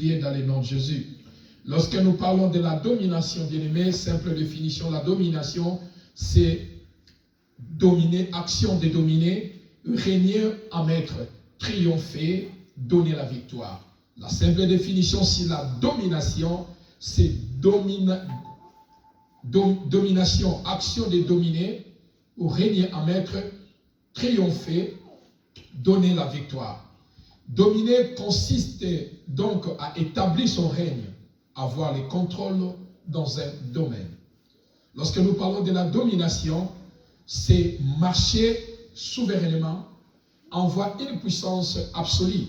prier dans le nom de Jésus. Lorsque nous parlons de la domination, bien-aimé, simple définition, la domination, c'est dominer, action de dominer, régner en maître, triompher, donner la victoire. La simple définition, c'est la domination, c'est domination, action de dominer, ou régner en maître, triompher, donner la victoire. Dominer consiste donc à établir son règne, avoir le contrôle dans un domaine. Lorsque nous parlons de la domination, c'est marcher souverainement, envoie une puissance absolue.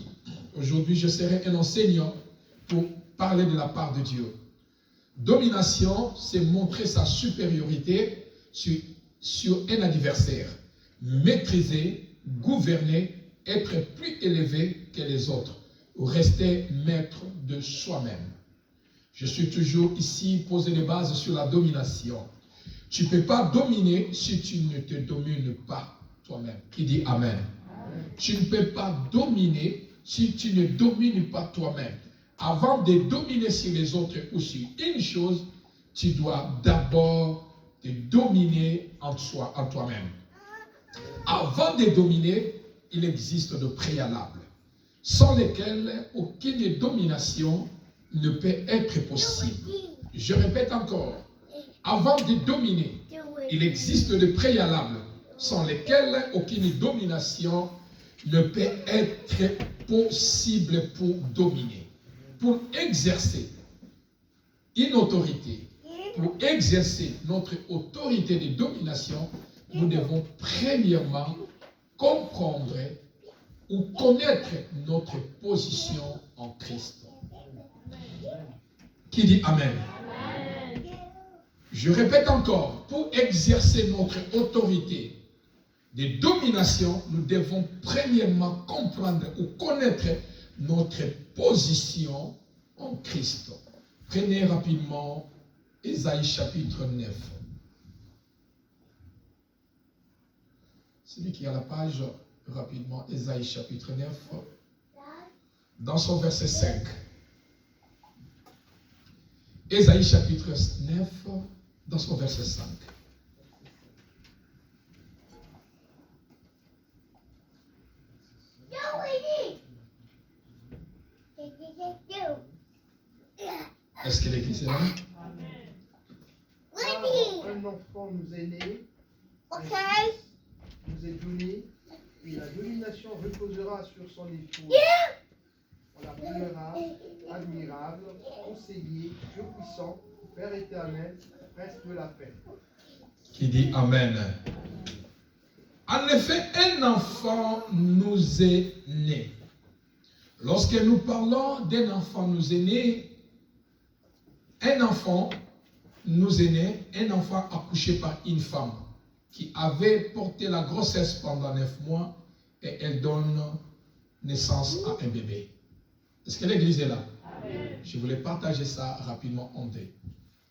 Aujourd'hui, je serai un enseignant pour parler de la part de Dieu. Domination, c'est montrer sa supériorité sur un adversaire, maîtriser, gouverner, être plus élevé que les autres, ou rester maître de soi-même. Je suis toujours ici posé les bases sur la domination. Tu ne peux pas dominer si tu ne te domines pas toi-même. Qui dit Amen? Tu ne peux pas dominer si tu ne domines pas toi-même. Avant de dominer sur les autres ou sur une chose, tu dois d'abord te dominer en toi-même. Avant de dominer, il existe de préalables, sans lesquels aucune domination ne peut être possible. Je répète encore, avant de dominer, il existe de préalables, sans lesquels aucune domination ne peut être possible pour dominer. Pour exercer une autorité, pour exercer notre autorité de domination, nous devons premièrement comprendre ou connaître notre position en Christ. Qui dit Amen? Je répète encore, pour exercer notre autorité de domination, nous devons premièrement comprendre ou connaître notre position en Christ. Prenez rapidement Ésaïe chapitre 9. Celui qui a la page, rapidement, Ésaïe chapitre 9, dans son verset 5. Ésaïe chapitre 9, dans son verset 5. Est-ce que l'église est là? Un enfant nous est né, nous est donné, et la domination reposera sur son épaule. On l'appellera admirable, conseiller, Dieu puissant, Père éternel, prince de la paix. Qui dit Amen. En effet, un enfant nous est né. Lorsque nous parlons d'un enfant nous est né, un enfant nous est né, un enfant accouché par une femme qui avait porté la grossesse pendant 9 mois et elle donne naissance à un bébé. Est-ce que l'église est là? Amen. Je voulais partager ça rapidement en deux.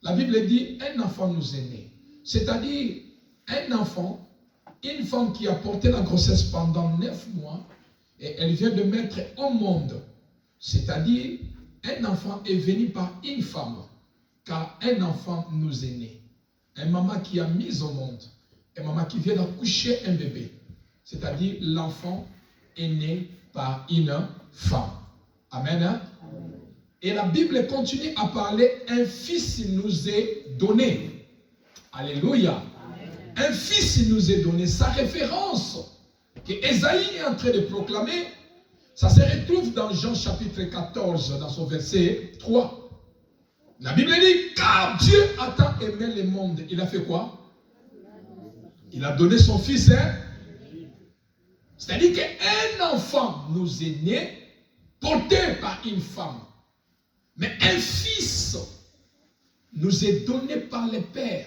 La Bible dit un enfant nous est né. C'est-à-dire un enfant, une femme qui a porté la grossesse pendant 9 mois et elle vient de mettre au monde. C'est-à-dire un enfant est venu par une femme. Car un enfant nous est né. Un maman qui a mis au monde. Un maman qui vient d'accoucher un bébé. C'est-à-dire l'enfant est né par une femme. Amen. Amen. Et la Bible continue à parler, un fils nous est donné. Alléluia. Amen. Un fils nous est donné. Sa référence que Ésaïe est en train de proclamer, ça se retrouve dans Jean chapitre 14, dans son verset 3. La Bible dit, car Dieu a tant aimé le monde, il a fait quoi? Il a donné son fils. C'est-à-dire qu'un enfant nous est né, porté par une femme. Mais un fils nous est donné par le Père.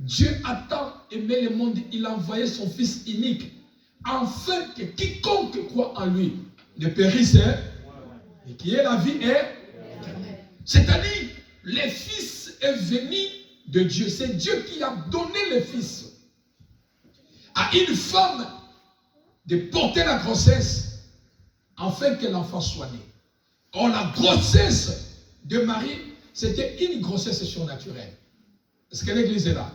Dieu a tant aimé le monde, il a envoyé son fils unique, afin que quiconque croit en lui ne périsse, et qui ait la vie éternelle. C'est-à-dire, le Fils est venu de Dieu. C'est Dieu qui a donné le Fils à une femme de porter la grossesse afin que l'enfant soit né. Or, la grossesse de Marie, c'était une grossesse surnaturelle. Est-ce que l'église est là?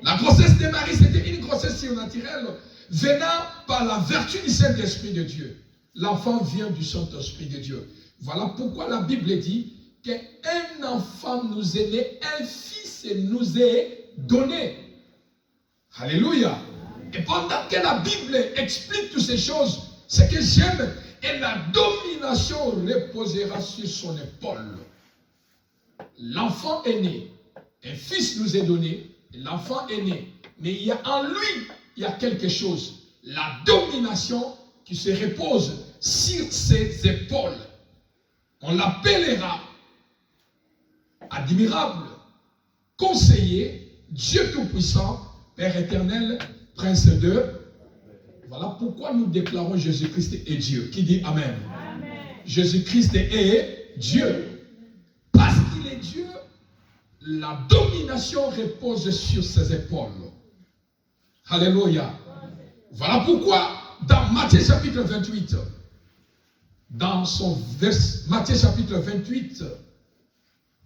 La grossesse de Marie, c'était une grossesse surnaturelle venant par la vertu du Saint-Esprit de Dieu. L'enfant vient du Saint-Esprit de Dieu. Voilà pourquoi la Bible dit qu'un enfant nous est né, un fils nous est donné. Alléluia. Et pendant que la Bible explique toutes ces choses, ce que j'aime, et la domination reposera sur son épaule. L'enfant est né, un fils nous est donné, l'enfant est né. Mais il y a en lui, il y a quelque chose. La domination qui se repose sur ses épaules. On l'appellera admirable, conseiller, Dieu Tout-Puissant, Père éternel, Prince de. Voilà pourquoi nous déclarons Jésus-Christ est Dieu. Qui dit Amen? Amen. Jésus-Christ est Dieu. Parce qu'il est Dieu, la domination repose sur ses épaules. Alléluia. Voilà pourquoi dans Matthieu chapitre 28, dans son vers, Matthieu chapitre 28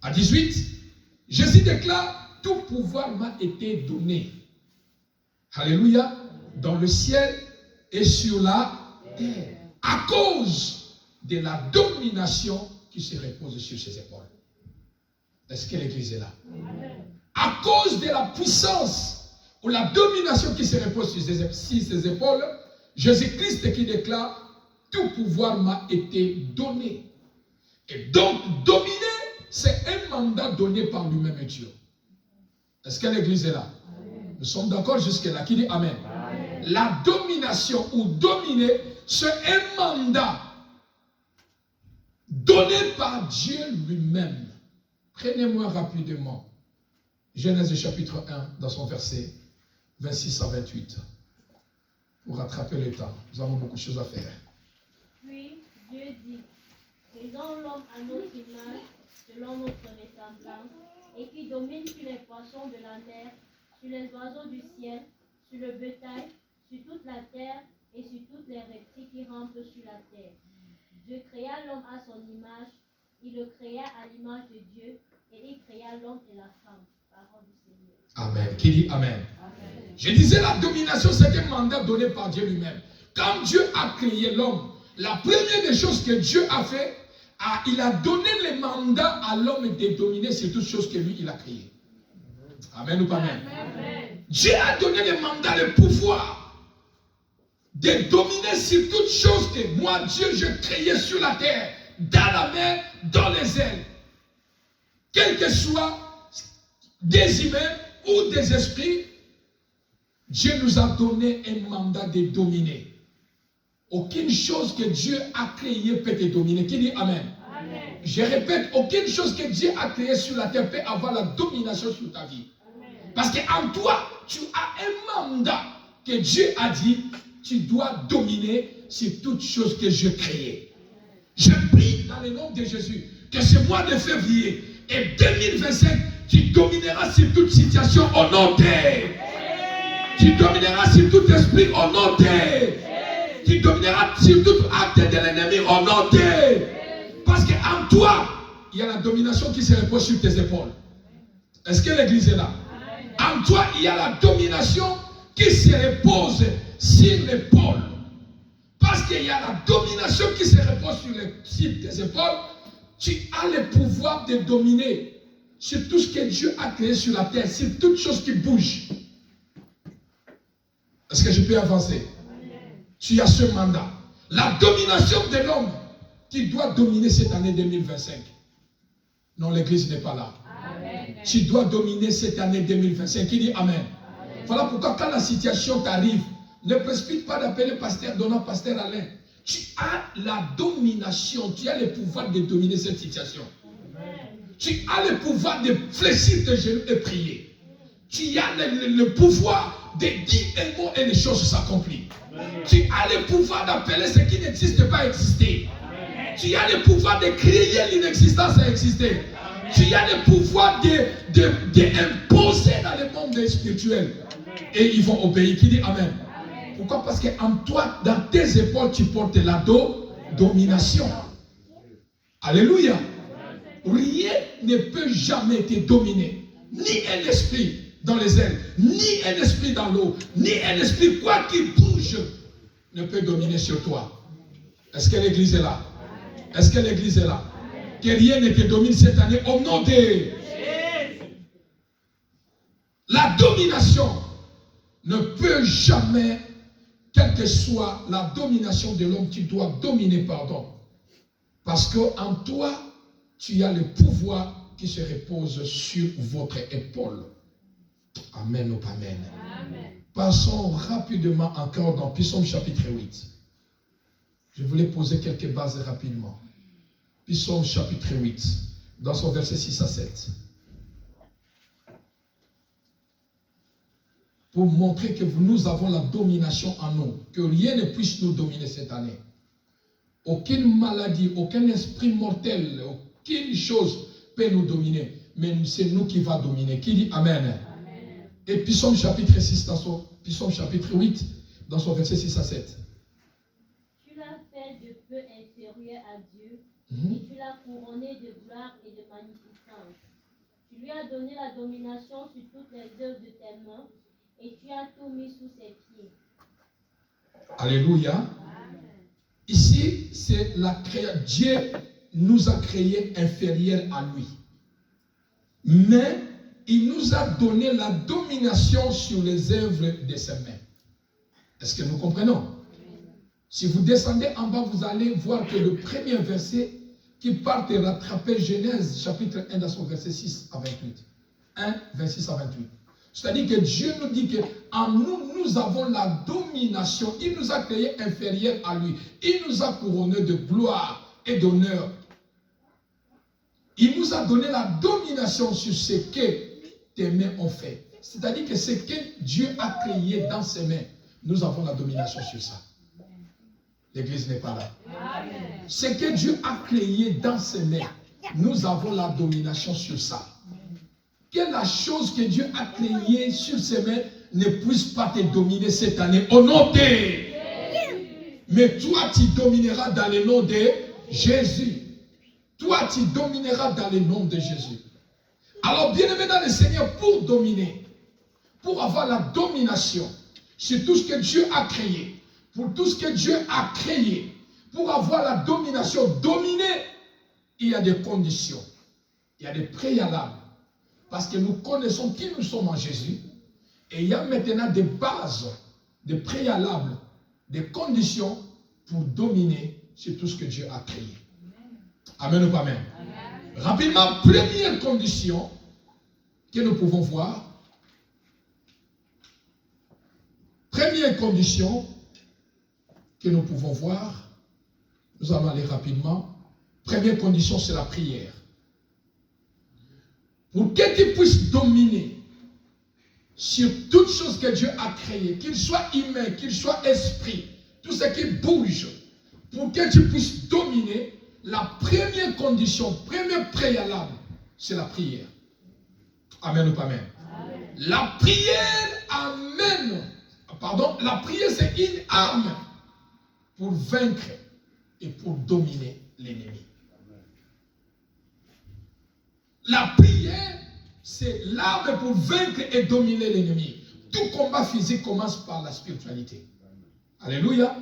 à 18, Jésus déclare, tout pouvoir m'a été donné. Alléluia. Dans le ciel et sur la terre. À cause de la domination qui se repose sur ses épaules. Est-ce que l'église est là? À cause de la puissance ou la domination qui se repose sur ses épaules, Jésus-Christ qui déclare, tout pouvoir m'a été donné. Et donc, dominer, c'est un mandat donné par lui-même Dieu. Est-ce que l'église est là? Nous sommes d'accord jusque-là. Qui dit Amen? La domination ou dominer, c'est un mandat donné par Dieu lui-même. Prenez-moi rapidement Genèse chapitre 1 dans son verset 26 à 28 pour rattraper le temps. Nous avons beaucoup de choses à faire. Puis Dieu dit, faisons l'homme à notre image, selon notre ressemblance, et qui domine sur les poissons de la mer, sur les oiseaux du ciel, sur le bétail, sur toute la terre et sur toutes les reptiles qui rampent sur la terre. Dieu créa l'homme à son image, il le créa à l'image de Dieu, et il créa l'homme et la femme. Parole du Seigneur. Amen. Qui dit Amen? Amen. Je disais la domination, c'est un mandat donné par Dieu lui-même. Quand Dieu a créé l'homme, la première des choses que Dieu a fait, il a donné le mandat à l'homme de dominer sur toutes choses que lui, il a créées. Amen ou pas Amen? Amen. Dieu a donné le mandat, le pouvoir de dominer sur toutes choses que moi, Dieu, je créais sur la terre, dans la mer, dans les airs. Quel que soit des humains ou des esprits, Dieu nous a donné un mandat de dominer. Aucune chose que Dieu a créée peut te dominer. Qui dit Amen? Amen. Je répète, aucune chose que Dieu a créée sur la terre peut avoir la domination sur ta vie. Amen. Parce qu'en toi, tu as un mandat que Dieu a dit, tu dois dominer sur toutes choses que je créais. Je prie dans le nom de Jésus que ce mois de février et 2025, tu domineras sur toute situation au nom de. Tu domineras sur tout esprit au nom de. Tu domineras sur tout acte de l'ennemi au nom de. Parce qu'en toi, il y a la domination qui se repose sur tes épaules. Est-ce que l'église est là? En toi, il y a la domination qui se repose sur l'épaule. Parce qu'il y a la domination qui se repose sur tes épaules, tu as le pouvoir de dominer sur tout ce que Dieu a créé sur la terre, sur toute chose qui bouge. Est-ce que je peux avancer? Tu as ce mandat. La domination de l'homme qui doit dominer cette année 2025. Non, l'église n'est pas là. Amen. Tu dois dominer cette année 2025. Qui dit Amen? Amen. Voilà pourquoi quand la situation t'arrive, ne précipite pas d'appeler pasteur Donald, pasteur Alain. Tu as la domination, tu as le pouvoir de dominer cette situation. Amen. Tu as le pouvoir de fléchir tes genoux et prier. Tu as le pouvoir de dire un mot et les choses s'accomplissent. Tu as le pouvoir d'appeler ce qui n'existe pas à exister. Amen. Tu as le pouvoir de créer l'inexistence à exister. Amen. Tu as le pouvoir d'imposer dans le monde spirituel. Amen. Et ils vont obéir. Qui dit Amen? Pourquoi? Parce qu'en toi, dans tes épaules, tu portes la domination. Alléluia. Rien ne peut jamais te dominer. Ni un esprit dans les airs, ni un esprit dans l'eau, ni un esprit, quoi qu'il bouge, ne peut dominer sur toi. Est-ce que l'église est là? Est-ce que l'église est là? Que rien ne te domine cette année au nom de... La domination ne peut jamais, quelle que soit la domination de l'homme, tu dois dominer, pardon. Parce qu'en toi, tu as le pouvoir qui se repose sur votre épaule. Amen ou pas amen. Amen. Passons rapidement encore dans Psaume chapitre 8. Je voulais poser quelques bases rapidement. Psaume chapitre 8, dans son verset 6 à 7. Pour montrer que nous avons la domination en nous, que rien ne puisse nous dominer cette année. Aucune maladie, aucun esprit mortel, aucune chose peut nous dominer. Mais c'est nous qui va dominer. Qui dit Amen? Amen. Et Psaume chapitre 6, dans son Psaume chapitre 8, dans son verset 6 à 7. Tu l'as fait de peu inférieur à Dieu, et tu l'as couronné de gloire et de magnificence. Tu lui as donné la domination sur toutes les œuvres de tes mains, et tu as tout mis sous ses pieds. Alléluia. Amen. Ici, c'est la création. Dieu nous a créés inférieurs à lui. Mais il nous a donné la domination sur les œuvres de ses mains. Est-ce que nous comprenons? Si vous descendez en bas, vous allez voir que le premier verset qui part de rattraper Genèse chapitre 1 dans son verset 6 à 28. 1, 26 à 28. C'est-à-dire que Dieu nous dit qu'en nous, nous avons la domination. Il nous a créés inférieurs à lui. Il nous a couronnés de gloire et d'honneur. Il nous a donné la domination sur ce que tes mains ont fait. C'est-à-dire que ce que Dieu a créé dans ses mains, nous avons la domination sur ça. L'église n'est pas là. Amen. Ce que Dieu a créé dans ses mains, nous avons la domination sur ça. Que la chose que Dieu a créée sur ses mains ne puisse pas te dominer cette année. Au nom de Jésus. Mais toi, tu domineras dans le nom de Jésus. Toi, tu domineras dans le nom de Jésus. Alors, bien-aimé dans le Seigneur, pour dominer, pour avoir la domination sur tout ce que Dieu a créé, pour tout ce que Dieu a créé, pour avoir la domination, dominer, il y a des conditions, il y a des préalables. Parce que nous connaissons qui nous sommes en Jésus. Et il y a maintenant des bases, des préalables, des conditions pour dominer sur tout ce que Dieu a créé. Amen ou pas amen? Amen. Rapidement, première condition que nous pouvons voir. Première condition que nous pouvons voir. Nous allons aller rapidement. Première condition, c'est la prière. Pour que tu puisses dominer sur toute chose que Dieu a créée, qu'il soit humain, qu'il soit esprit, tout ce qui bouge, pour que tu puisses dominer, la première condition, premier préalable, c'est la prière. Amen ou pas amen? Amen. La prière amène, la prière c'est une arme pour vaincre et pour dominer l'ennemi. La prière, c'est l'arme pour vaincre et dominer l'ennemi. Tout combat physique commence par la spiritualité. Alléluia.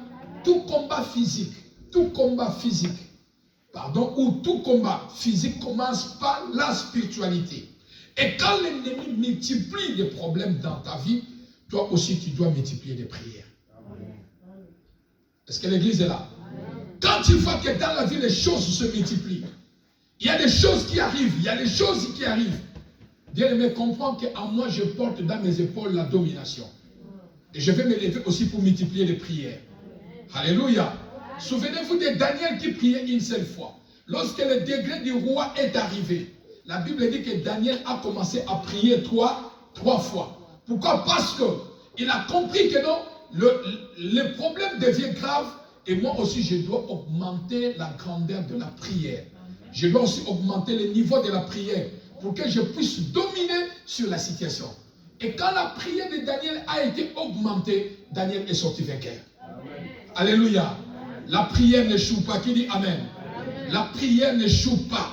Tout combat physique, ou tout combat physique commence par la spiritualité. Et quand l'ennemi multiplie des problèmes dans ta vie, toi aussi tu dois multiplier des prières. Est-ce que l'église est là? Quand tu vois que dans la vie les choses se multiplient, il y a des choses qui arrivent, Bien aimé, comprends qu'en moi je porte dans mes épaules la domination. Et je vais me lever aussi pour multiplier les prières. Alléluia. Souvenez-vous de Daniel qui priait une seule fois. Lorsque le degré du roi est arrivé, la Bible dit que Daniel a commencé à prier trois fois. Pourquoi? Parce qu'il a compris que non, le problème devient grave et moi aussi je dois augmenter la grandeur de la prière. Je dois aussi augmenter le niveau de la prière pour que je puisse dominer sur la situation. Et quand la prière de Daniel a été augmentée, Daniel est sorti vainqueur. Alléluia. La prière n'échoue pas. Qui dit Amen? La prière n'échoue pas.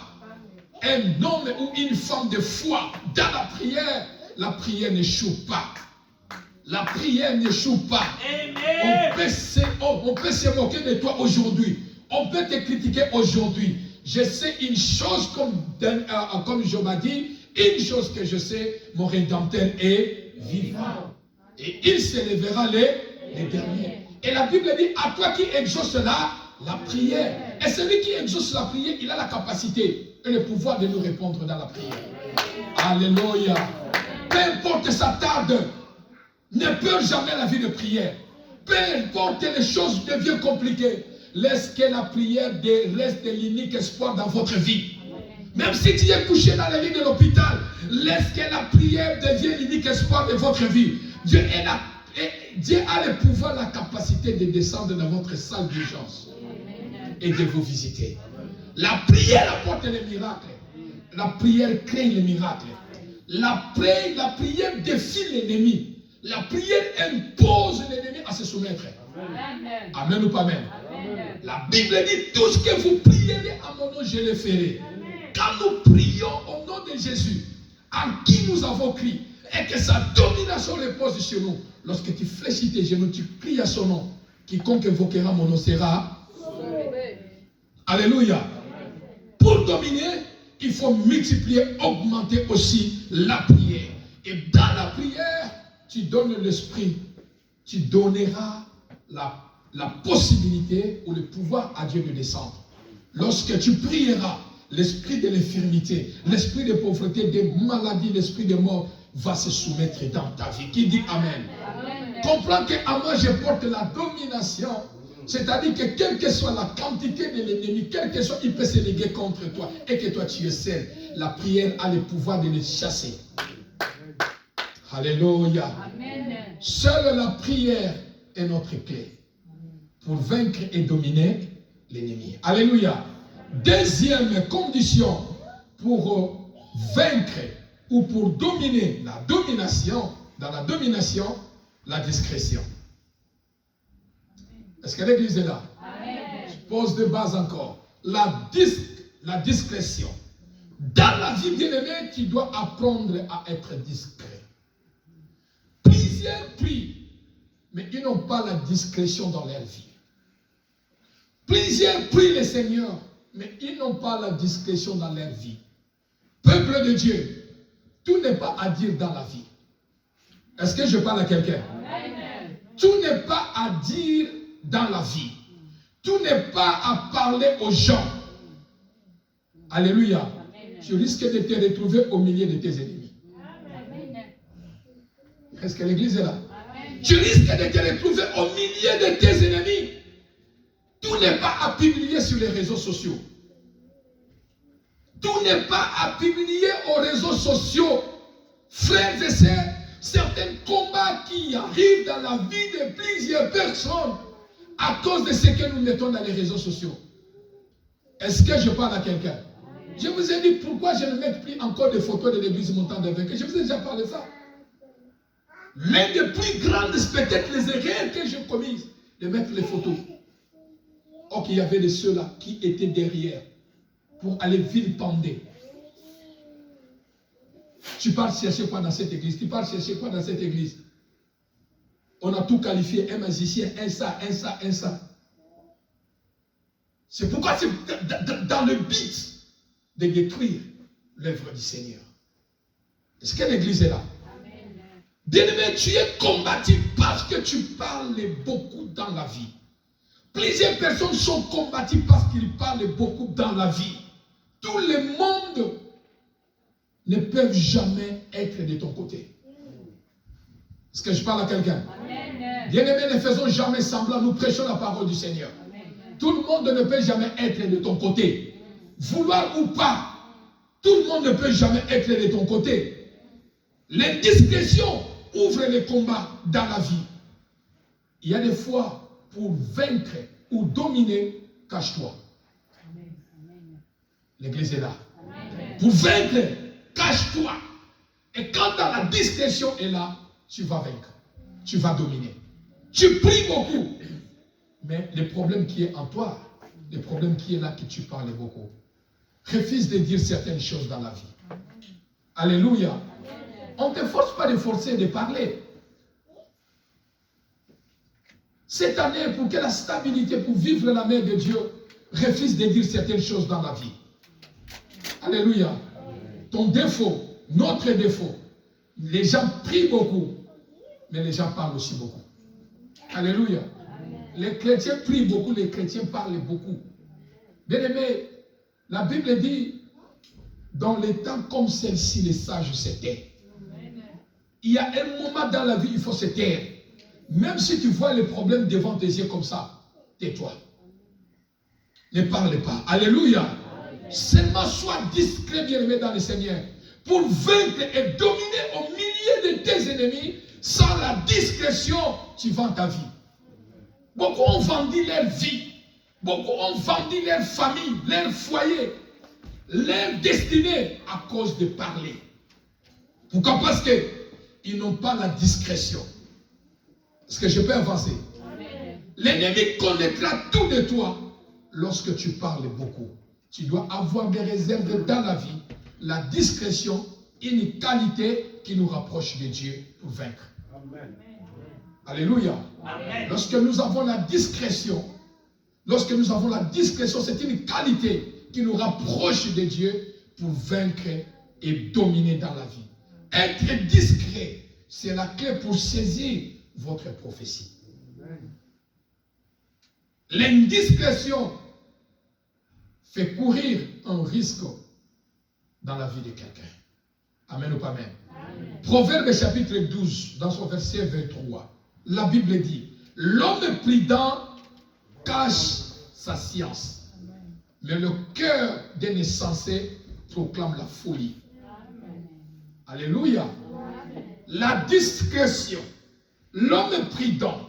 Un homme ou une femme de foi dans la prière n'échoue pas. La prière n'échoue pas. On peut se moquer de toi aujourd'hui. On peut te critiquer aujourd'hui. Je sais une chose, comme Job a dit, une chose que je sais, mon Rédempteur est vivant. Et il s'élèvera les derniers. Et la Bible dit, à toi qui exauce la prière. Et celui qui exauce la prière, il a la capacité et le pouvoir de nous répondre dans la prière. Alléluia. Peu importe sa tarde, ne peur jamais la vie de prière. Peu importe les choses deviennent compliquées. Laisse que la prière reste l'unique espoir dans votre vie. Même si tu es couché dans la lit de l'hôpital, laisse que la prière devienne l'unique espoir de votre vie. Dieu a le pouvoir, la capacité de descendre dans votre salle d'urgence et de vous visiter. La prière apporte les miracles. La prière crée les miracles. La prière défie l'ennemi. La prière impose l'ennemi à se soumettre. Amen. Amen ou pas amen? Amen. La Bible dit, tout ce que vous prierez à mon nom, je le ferai. Amen. Quand nous prions au nom de Jésus, en qui nous avons crié, et que sa domination repose sur nous, lorsque tu fléchis tes genoux, tu pries à son nom, quiconque invoquera mon nom sera sauvé. Alléluia. Pour dominer, il faut multiplier, augmenter aussi la prière. Et dans la prière, tu donnes l'esprit, tu donneras la possibilité ou le pouvoir à Dieu de descendre. Lorsque tu prieras, l'esprit de l'infirmité, l'esprit de pauvreté, des maladies, l'esprit de mort va se soumettre dans ta vie. Qui dit Amen? Amen. Comprends qu'à moi je porte la domination. C'est-à-dire que quelle que soit la quantité de l'ennemi, quel que soit, il peut se léguer contre toi et que toi tu es seul. La prière a le pouvoir de les chasser. Alléluia. Amen. Seule la prière est notre clé pour vaincre et dominer l'ennemi. Alléluia. Deuxième condition pour vaincre ou pour dominer la domination, dans la domination, la discrétion. Est-ce que l'église est là? Amen. Je pose de base encore. La discrétion. Dans la vie bien-aimée, tu dois apprendre à être discret. Plusieurs prient, mais ils n'ont pas la discrétion dans leur vie. Plusieurs prient le Seigneur, mais ils n'ont pas la discrétion dans leur vie. Peuple de Dieu, tout n'est pas à dire dans la vie. Est-ce que je parle à quelqu'un? Amen. Tout n'est pas à dire dans la vie. Tout n'est pas à parler aux gens. Alléluia. Amen. Tu risques de te retrouver au milieu de tes ennemis. Amen. Est-ce que l'église est là? Amen. Tu risques de te retrouver au milieu de tes ennemis. Tout n'est pas à publier sur les réseaux sociaux. Tout n'est pas à publier aux réseaux sociaux. Frères et sœurs, certains combats qui arrivent dans la vie de plusieurs personnes à cause de ce que nous mettons dans les réseaux sociaux. Est-ce que je parle à quelqu'un? Je vous ai dit pourquoi je ne mets plus encore des photos de l'église montant de vainqueur. Je vous ai déjà parlé de ça. L'un des plus grandes, peut-être les erreurs que j'ai commises, de mettre les photos. Or qu'il y avait de ceux-là qui étaient derrière pour aller vilipender. Tu pars chercher quoi dans cette église? Tu pars chercher quoi dans cette église? On a tout qualifié, un magicien, un ça. C'est pourquoi c'est dans le but de détruire l'œuvre du Seigneur. Est-ce que l'église est là? Bien-aimé, tu es combattu parce que tu parles beaucoup dans la vie. Plusieurs personnes sont combattues parce qu'ils parlent beaucoup dans la vie. Tout le monde ne peut jamais être de ton côté. Est-ce que je parle à quelqu'un? Bien-aimés, ne faisons jamais semblant, nous prêchons la parole du Seigneur. Amen. Tout le monde ne peut jamais être de ton côté. Vouloir ou pas, tout le monde ne peut jamais être de ton côté. L'indiscrétion ouvre les combats dans la vie. Il y a des fois, pour vaincre ou dominer, cache-toi. L'église est là. Amen. Pour vaincre, cache-toi. Et quand la discrétion est là, tu vas vaincre. Tu vas dominer. Tu pries beaucoup. Mais le problème qui est en toi, Le problème qui est là, que tu parles beaucoup. Refuse de dire certaines choses dans la vie. Alléluia. On ne te force pas de forcer de parler. Cette année, pour que la stabilité, pour vivre la main de Dieu, refuse de dire certaines choses dans la vie. Alléluia. Ton défaut, notre défaut, les gens prient beaucoup, mais les gens parlent aussi beaucoup. Alléluia. Les chrétiens prient beaucoup, les chrétiens parlent beaucoup. Bien-aimés, la Bible dit, dans les temps comme celle-ci, les sages se taisent. Il y a un moment dans la vie, il faut se taire. Même si tu vois les problèmes devant tes yeux comme ça, tais-toi. Ne parle pas. Alléluia. Seulement sois discret, bien-aimé dans le Seigneur, pour vaincre et dominer au milieu de tes ennemis. Sans la discrétion, tu vends ta vie. Beaucoup ont vendu leur vie. Beaucoup ont vendu leur famille, leur foyer, leur destinée à cause de parler. Pourquoi? Parce qu'ils n'ont pas la discrétion. Est-ce que je peux avancer? L'ennemi connaîtra tout de toi lorsque tu parles beaucoup. Tu dois avoir des réserves dans la vie, la discrétion, une qualité qui nous rapproche de Dieu pour vaincre. Amen. Alléluia. Amen. Lorsque nous avons la discrétion, c'est une qualité qui nous rapproche de Dieu pour vaincre et dominer dans la vie. Être discret, c'est la clé pour saisir votre prophétie. L'indiscrétion fait courir un risque dans la vie de quelqu'un. Amen ou pas amen? Amen. Proverbe chapitre 12, dans son verset 23, la Bible dit, l'homme prudent cache sa science, mais le cœur d'un insensé proclame la folie. Amen. Alléluia. Amen. La discrétion. L'homme prudent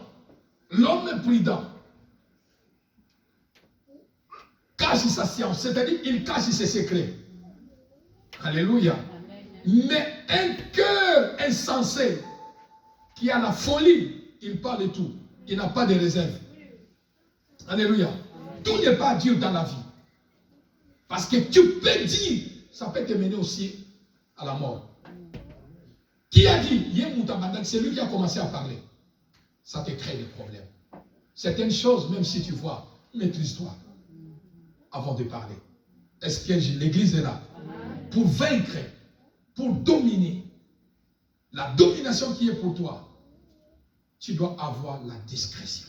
cache sa science, c'est-à-dire il cache ses secrets. Alléluia. Mais un cœur insensé qui a la folie, il parle de tout. Il n'a pas de réserve. Alléluia. Tout n'est pas dur dans la vie. Parce que tu peux dire, ça peut te mener aussi à la mort. Qui a dit? C'est lui qui a commencé à parler. Ça te crée des problèmes. Certaines choses, même si tu vois, maîtrise-toi avant de parler. Est-ce que l'église est là? Pour vaincre, pour dominer, la domination qui est pour toi, tu dois avoir la discrétion.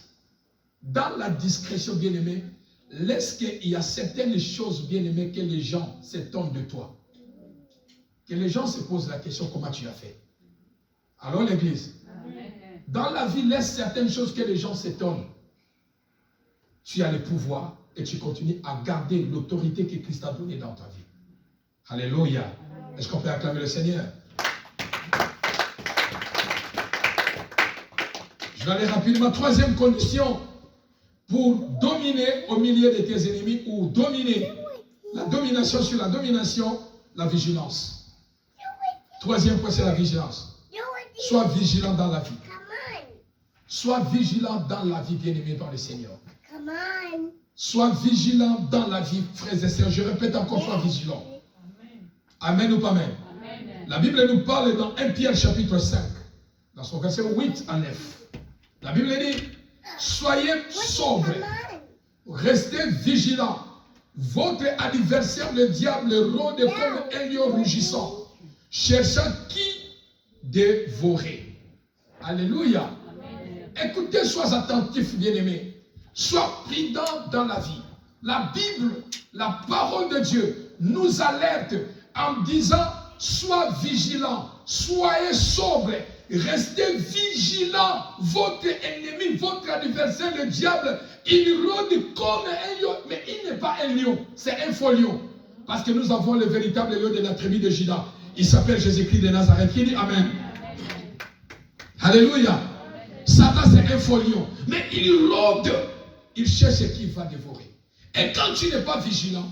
Dans la discrétion, bien-aimé, laisse qu'il y a certaines choses, bien-aimé, que les gens s'étonnent de toi. Que les gens se posent la question, comment tu as fait? Alors l'église, dans la vie, laisse certaines choses que les gens s'étonnent. Tu as le pouvoir et tu continues à garder l'autorité que Christ a donnée dans ta vie. Alléluia. Est-ce qu'on peut acclamer le Seigneur? Je vais aller rapidement. Troisième condition pour dominer au milieu de tes ennemis ou dominer la domination sur la domination, la vigilance. Troisième point, c'est la vigilance. Sois vigilant dans la vie. Sois vigilant dans la vie, bien-aimé dans le Seigneur. Sois vigilant dans la vie, frères et sœurs. Je répète encore, sois vigilant. Amen ou pas amen? La Bible nous parle dans 1 Pierre chapitre 5, dans son verset 8 à 9. La Bible dit, soyez sobres, restez vigilants. Votre adversaire, le diable, rôde comme un lion rugissant, cherchant qui dévorer. Alléluia. Écoutez, sois attentif, bien-aimé. Sois prudent dans la vie. La Bible, la parole de Dieu, nous alerte en disant, sois vigilant, soyez sobre, restez vigilant. Votre ennemi, votre adversaire, le diable, il rôde comme un lion, mais il n'est pas un lion, c'est un faux lion. Parce que nous avons le véritable lion de la tribu de Juda. Il s'appelle Jésus-Christ de Nazareth. Qui dit Amen? Alléluia. Satan, c'est un faux lion. Mais il rôde. Il cherche ce qu'il va dévorer. Et quand tu n'es pas vigilant,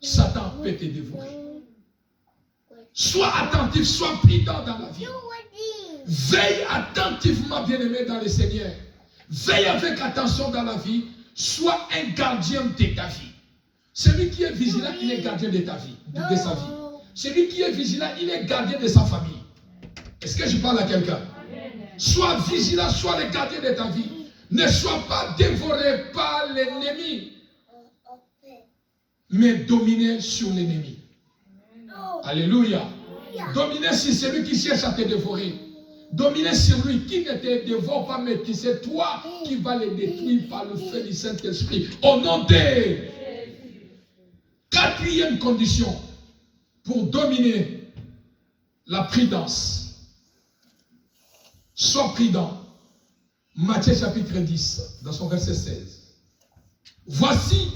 Satan peut te dévorer. Sois attentif, sois prudent dans la vie. Veille attentivement, bien-aimé, dans le Seigneur. Veille avec attention dans la vie. Sois un gardien de ta vie. Celui qui est vigilant, il est gardien de ta vie, de sa vie. Celui qui est vigilant, il est gardien de sa famille. Est-ce que je parle à quelqu'un? Sois vigilant, sois le gardien de ta vie. Ne sois pas dévoré par l'ennemi, mais dominé sur l'ennemi. Alléluia. Dominer sur celui qui cherche à te dévorer. Dominer sur lui qui ne te dévore pas, mais qui c'est toi qui vas le détruire par le feu du Saint-Esprit. Au nom de quatrième condition pour dominer la prudence. Sois prudent. Matthieu chapitre 10, dans son verset 16. Voici,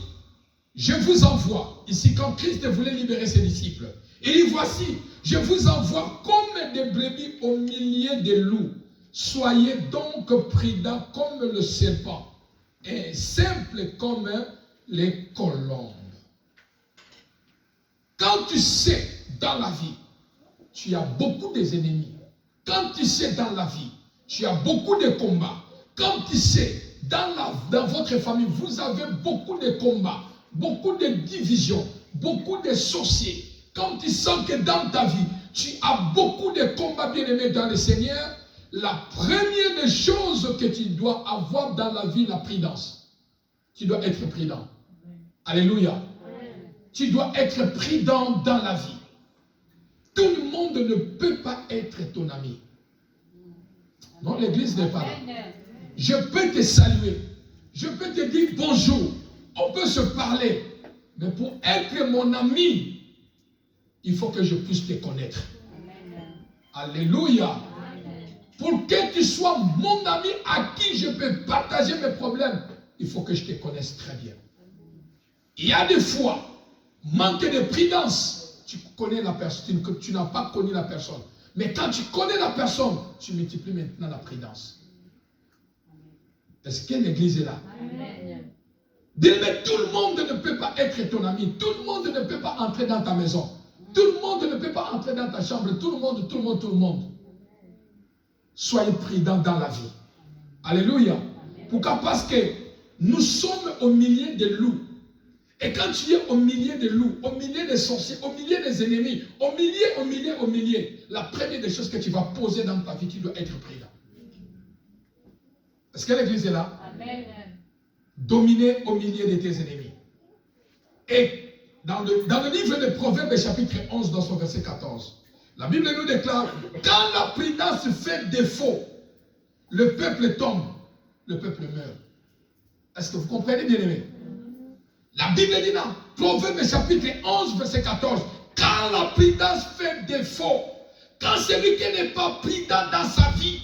je vous envoie, ici quand Christ voulait libérer ses disciples, il dit voici, je vous envoie comme des brebis au milieu des loups. Soyez donc prudents comme le serpent et simples comme les colombes. Quand tu sais dans la vie, tu as beaucoup d'ennemis. Quand tu sais dans la vie, tu as beaucoup de combats. Quand tu sais dans votre famille, vous avez beaucoup de combats, beaucoup de divisions, beaucoup de sorciers. Quand tu sens que dans ta vie, tu as beaucoup de combats bien-aimés dans le Seigneur, la première des choses que tu dois avoir dans la vie, la prudence. Tu dois être prudent. Alléluia. Tu dois être prudent dans la vie. Tout le monde ne peut pas être ton ami. Non, l'église n'est pas là. Je peux te saluer. Je peux te dire bonjour. On peut se parler. Mais pour être mon ami, il faut que je puisse te connaître. Alléluia. Pour que tu sois mon ami à qui je peux partager mes problèmes, il faut que je te connaisse très bien. Il y a des fois, manque de prudence, tu connais la personne, tu n'as pas connu la personne. Mais quand tu connais la personne, tu multiplies maintenant la prudence. Est-ce que l'église est là? Mais tout le monde ne peut pas être ton ami. Tout le monde ne peut pas entrer dans ta maison. Tout le monde ne peut pas entrer dans ta chambre. Tout le monde. Soyez prudents dans la vie. Alléluia. Pourquoi? Parce que nous sommes au milieu des loups. Et quand tu es au milieu des loups, au milieu des sorciers, au milieu des ennemis, au milieu, la première des choses que tu vas poser dans ta vie, tu dois être prudent. Est-ce que l'église est là? Amen. Dominer au milieu de tes ennemis. Et dans le livre de Proverbes, chapitre 11, dans son verset 14, la Bible nous déclare, quand la prudence fait défaut, le peuple tombe, le peuple meurt. Est-ce que vous comprenez, bien aimé? La Bible dit dans Proverbes chapitre 11, verset 14, quand la prudence fait défaut, quand celui qui n'est pas prudent dans sa vie,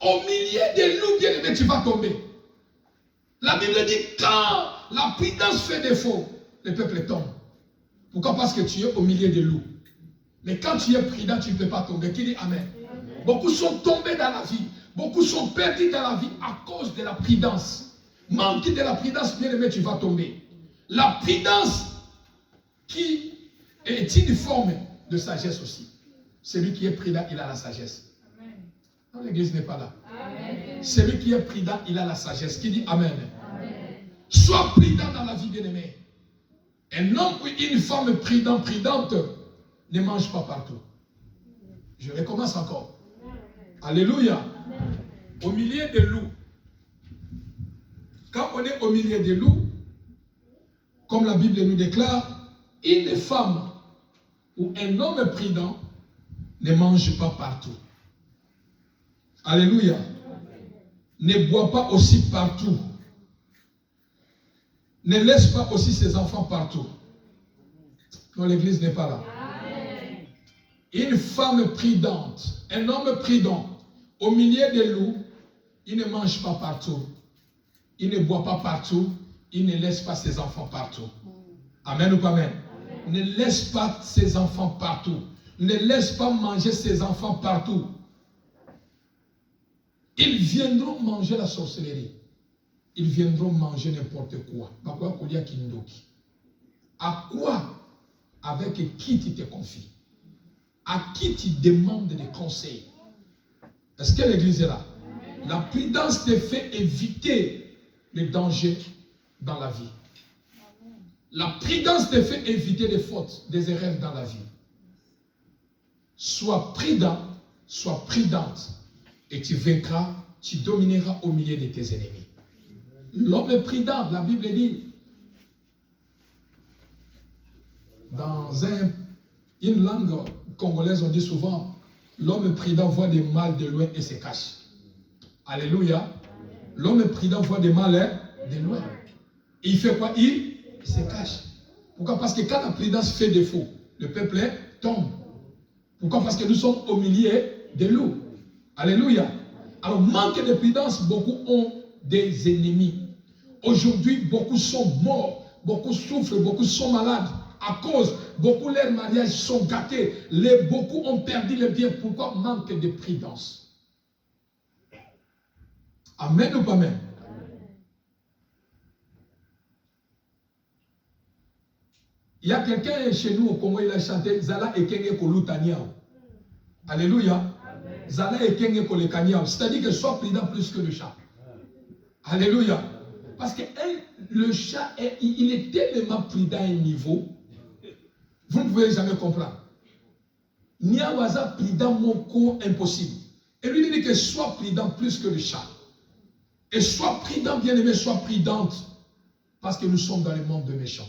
au milieu des loups, bien aimé, tu vas tomber. La Bible dit, quand la prudence fait défaut, le peuple tombe. Pourquoi? Parce que tu es au milieu des loups. Mais quand tu es prudent, tu ne peux pas tomber. Qui dit Amen? Beaucoup sont tombés dans la vie. Beaucoup sont perdus dans la vie à cause de la prudence. Manque de la prudence, bien aimé, tu vas tomber. La prudence qui est une forme de sagesse aussi. Celui qui est prudent, il a la sagesse. Non, l'église n'est pas là. Amen. Celui qui est prudent, il a la sagesse. Qui dit Amen? Amen. Sois prudent dans la vie, bien aimé. Un homme ou une femme prudente ne mange pas partout. Je recommence encore. Alléluia. Au milieu des loups. Quand on est au milieu des loups, comme la Bible nous déclare, une femme ou un homme prudent ne mange pas partout. Alléluia. Ne boit pas aussi partout. Ne laisse pas aussi ses enfants partout. Non, l'église n'est pas là. Amen. Une femme prudente, un homme prudent, au milieu des loups, il ne mange pas partout. Il ne boit pas partout. Il ne laisse pas ses enfants partout. Amen ou pas amen? Amen. Ne laisse pas ses enfants partout. Ne laisse pas manger ses enfants partout. Ils viendront manger la sorcellerie. Ils viendront manger n'importe quoi. À quoi? Avec qui tu te confies? À qui tu demandes des conseils? Est-ce que l'église est là? La prudence te fait éviter les dangers dans la vie. La prudence te fait éviter des fautes, des erreurs dans la vie. Sois prudent, sois prudente, et tu vaincras, tu domineras au milieu de tes ennemis. L'homme est prudent, la Bible dit, dans une langue congolaise, on dit souvent, l'homme prudent voit des mal de loin et se cache. Alléluia. L'homme prudent voit des mal de loin. Et il fait quoi? Il se cache. Pourquoi? Parce que quand la prudence fait défaut, le peuple tombe. Pourquoi? Parce que nous sommes au milieu des loups. Alléluia. Alors, manque de prudence, beaucoup ont des ennemis. Aujourd'hui, beaucoup sont morts, beaucoup souffrent, beaucoup sont malades. À cause, beaucoup leurs mariages sont gâtés. Beaucoup ont perdu le bien. Pourquoi? Manque de prudence. Amen ou pas amen? Il y a quelqu'un chez nous au Congo, il a chanté Zala Ekenge Kolutaniao. Alléluia. Zala Ekenge Kolekaniao. C'est-à-dire que sois prudent plus que le chat. Alléluia. Parce que le chat, il est tellement prudent à un niveau, vous ne pouvez jamais comprendre. Niawaza prudent mon corps impossible. Et lui il dit que sois prudent plus que le chat. Et sois prudent, bien-aimé, sois prudente. Parce que nous sommes dans le monde de méchants.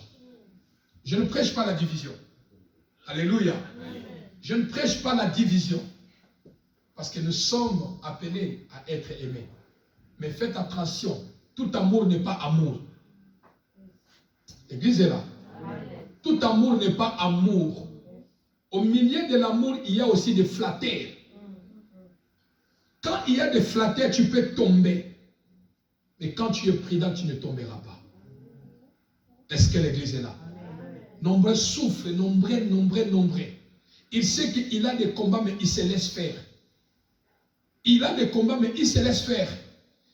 Je ne prêche pas la division. Alléluia. Je ne prêche pas la division. Parce que nous sommes appelés à être aimés. Mais faites attention. Tout amour n'est pas amour. L'église est là. Tout amour n'est pas amour. Au milieu de l'amour, il y a aussi des flatteurs. Quand il y a des flatteurs, tu peux tomber. Mais quand tu es prudent, tu ne tomberas pas. Est-ce que l'église est là? Nombreux souffrent, nombreux. Il sait qu'il a des combats, mais il se laisse faire. Il a des combats, mais il se laisse faire.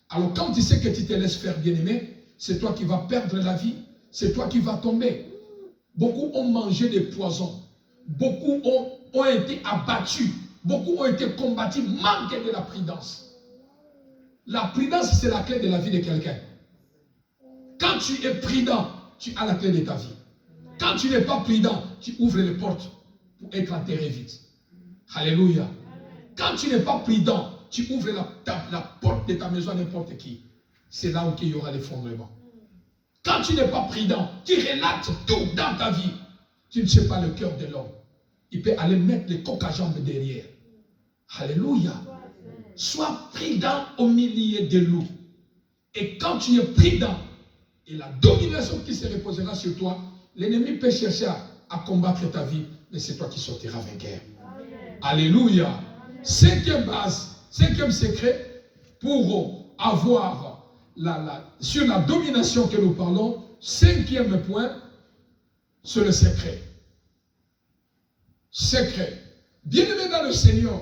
Alors quand tu sais que tu te laisses faire, bien-aimé, c'est toi qui vas perdre la vie. C'est toi qui vas tomber. Beaucoup ont mangé des poisons. Beaucoup ont été abattus. Beaucoup ont été combattus. Manque de la prudence. La prudence, c'est la clé de la vie de quelqu'un. Quand tu es prudent, tu as la clé de ta vie. Quand tu n'es pas prudent, tu ouvres les portes pour être enterré vite. Alléluia. Quand tu n'es pas prudent, tu ouvres la porte de ta maison à n'importe qui. C'est là où il y aura l'effondrement. Quand tu n'es pas prudent, tu relates tout dans ta vie. Tu ne sais pas le cœur de l'homme. Il peut aller mettre les coques à jambes derrière. Alléluia. Sois prudent au milieu des loups. Et quand tu es prudent, et la domination qui se reposera sur toi, l'ennemi peut chercher à combattre ta vie, mais c'est toi qui sortiras vainqueur. Alléluia. Cinquième base, cinquième secret, pour avoir sur la domination que nous parlons, cinquième point, c'est le secret. Secret. Bien-aimé dans le Seigneur,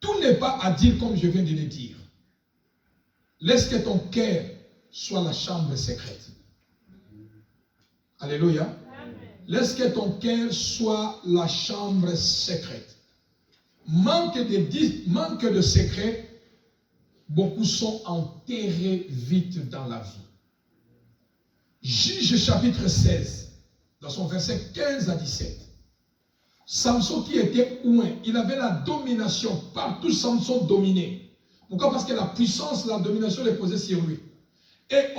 tout n'est pas à dire comme je viens de le dire. Laisse que ton cœur soit la chambre secrète. Alléluia. Amen. Laisse que ton cœur soit la chambre secrète. Manque de secret, beaucoup sont enterrés vite dans la vie. Juge chapitre 16, dans son verset 15 à 17. Samson qui était ouin, il avait la domination. Partout Samson dominait. Pourquoi? Parce que la puissance, la domination est posée sur lui. Et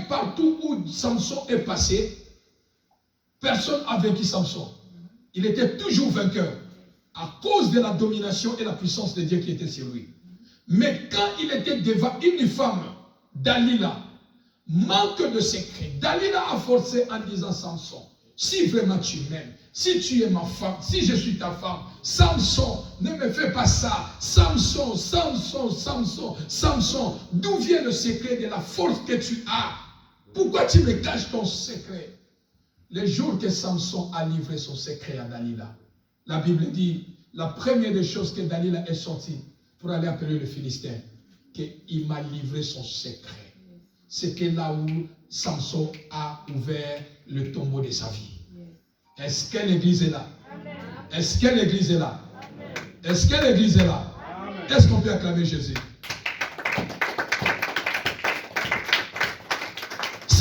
partout où Samson est passé, personne n'a vaincu Samson. Il était toujours vainqueur à cause de la domination et la puissance de Dieu qui était sur lui. Mais quand il était devant une femme, Dalila, manque de secret. Dalila a forcé en disant Samson, si vraiment tu m'aimes, si tu es ma femme, si je suis ta femme, Samson, ne me fais pas ça. Samson, d'où vient le secret de la force que tu as? Pourquoi tu me caches ton secret? Le jour que Samson a livré son secret à Dalila, la Bible dit, la première des choses que Dalila est sortie pour aller appeler le Philistin, qu'il m'a livré son secret. C'est que là où Samson a ouvert le tombeau de sa vie. Est-ce que l'église est là? Est-ce que l'église est là? Est-ce que l'église est là? Est-ce qu'on peut acclamer Jésus?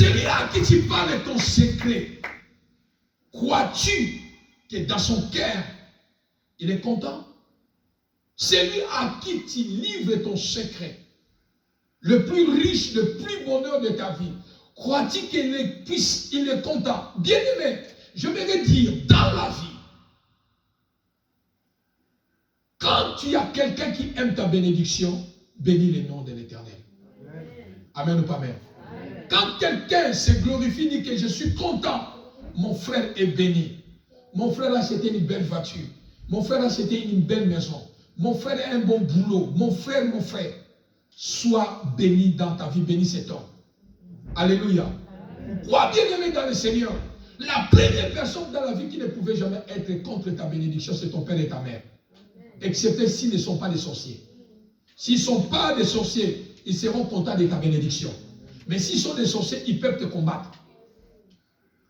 celui à qui tu parles ton secret, crois-tu que dans son cœur, il est content? Celui à qui tu livres ton secret, le plus riche, le plus bonheur de ta vie, crois-tu qu'il est content? Bien-aimé, je vais dire, dans la vie, quand tu as quelqu'un qui aime ta bénédiction, bénis le nom de l'Éternel. Amen ou pas amen? Quand quelqu'un se glorifie, dit que je suis content, mon frère est béni. Mon frère a acheté une belle voiture. Mon frère a acheté une belle maison. Mon frère a un bon boulot. Mon frère, sois béni dans ta vie. Bénis cet homme. Alléluia. Crois bien aimé dans le Seigneur. La première personne dans la vie qui ne pouvait jamais être contre ta bénédiction, c'est ton père et ta mère. Excepté s'ils ne sont pas des sorciers. S'ils ne sont pas des sorciers, ils seront contents de ta bénédiction. Mais s'ils sont des sorciers, ils peuvent te combattre.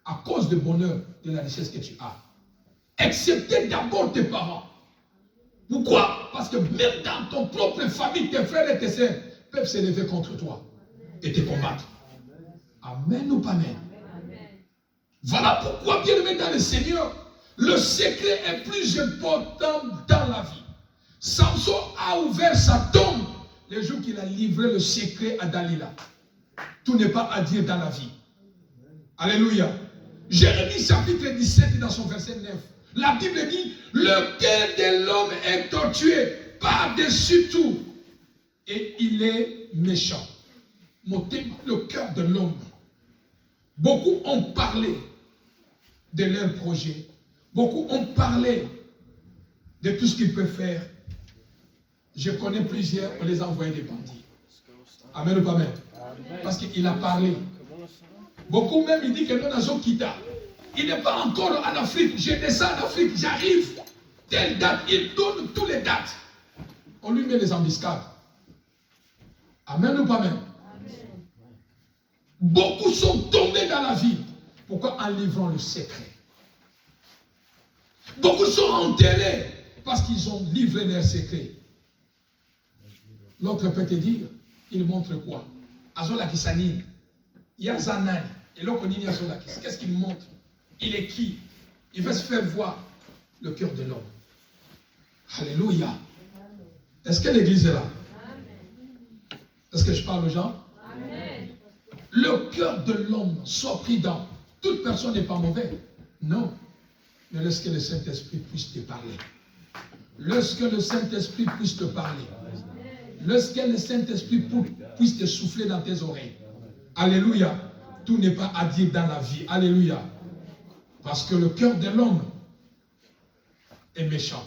À cause du bonheur, de la richesse que tu as. Excepté d'abord tes parents. Pourquoi? Parce que même dans ton propre famille, tes frères et tes sœurs peuvent se lever contre toi et te combattre. Amen ou pas amen? Voilà pourquoi, bien aimé dans le Seigneur, le secret est plus important dans la vie. Samson a ouvert sa tombe le jour qu'il a livré le secret à Dalila. Tout n'est pas à dire dans la vie. Alléluia. Jérémie chapitre 17 dans son verset 9. La Bible dit, le cœur de l'homme est tortué par-dessus tout. Et il est méchant. Le cœur de l'homme. Beaucoup ont parlé de leur projet. Beaucoup ont parlé de tout ce qu'ils peuvent faire. Je connais plusieurs, on les a envoyés des bandits. Amen ou pas amen? Parce qu'il a parlé. Beaucoup même, il dit que non, Nazo Kita. Il n'est pas encore en Afrique. Je descends en Afrique, j'arrive. Telle date, il donne toutes les dates. On lui met les embuscades. Amen ou pas amen? Beaucoup sont tombés dans la vie. Pourquoi? En livrant le secret. Beaucoup sont enterrés parce qu'ils ont livré leur secret. L'autre peut te dire, il montre quoi? Azola Kisani, Yazanani, et l'autre dit Azola Kis. Qu'est-ce qu'il montre? Il est qui? Il veut se faire voir le cœur de l'homme. Alléluia. Est-ce que l'église est là? Est-ce que je parle aux gens? Amen. Le cœur de l'homme soit pris dans. Toute personne n'est pas mauvaise. Non. Mais laisse que le Saint-Esprit puisse te parler. Laisse que le Saint-Esprit puisse te parler. Laisse que le Saint-Esprit puisse te souffler dans tes oreilles. Alléluia. Tout n'est pas à dire dans la vie. Alléluia. Parce que le cœur de l'homme est méchant.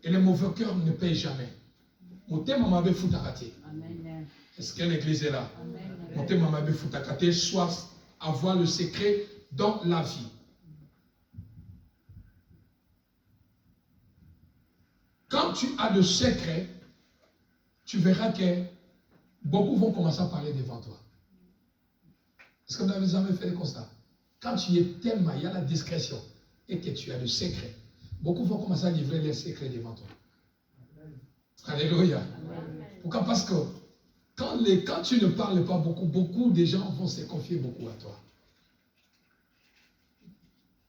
Et le mauvais cœur ne paye jamais. Est-ce que l'église est là? Soit avoir le secret dans la vie. Quand tu as le secret, tu verras que beaucoup vont commencer à parler devant toi. Est-ce que vous n'avez jamais fait le constat? Quand tu es tellement, il y a la discrétion et que tu as le secret, beaucoup vont commencer à livrer les secrets devant toi. Alléluia. Pourquoi? Parce que quand tu ne parles pas beaucoup, beaucoup de gens vont se confier beaucoup à toi.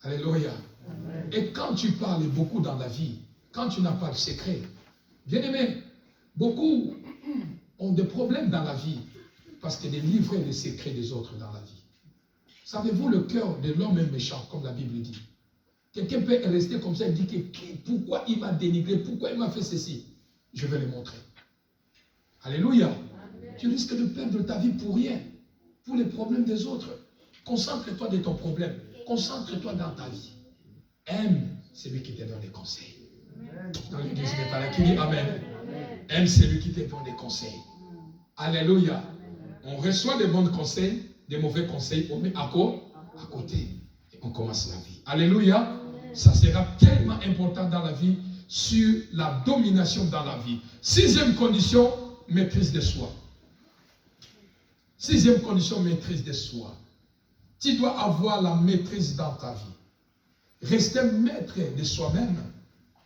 Alléluia. Et quand tu parles beaucoup dans la vie, quand tu n'as pas de secret, bien aimé, beaucoup ont des problèmes dans la vie parce que de livrer les secrets des autres dans la vie. Savez-vous, le cœur de l'homme est méchant, comme la Bible dit. Quelqu'un peut rester comme ça et dire pourquoi il m'a dénigré, pourquoi il m'a fait ceci. Je vais le montrer. Alléluia. Amen. Tu risques de perdre ta vie pour rien, pour les problèmes des autres. Concentre-toi de ton problème. Concentre-toi dans ta vie. Aime celui qui te donne des conseils. Dans l'église n'est pas là qui dit Amen. Aime celui qui te donne des conseils. Alléluia. On reçoit des bons conseils, des mauvais conseils, on met à côté et on commence la vie. Alléluia. Ça sera tellement important dans la vie sur la domination dans la vie. 6e condition, maîtrise de soi. 6e condition, maîtrise de soi. Tu dois avoir la maîtrise dans ta vie. Rester maître de soi-même,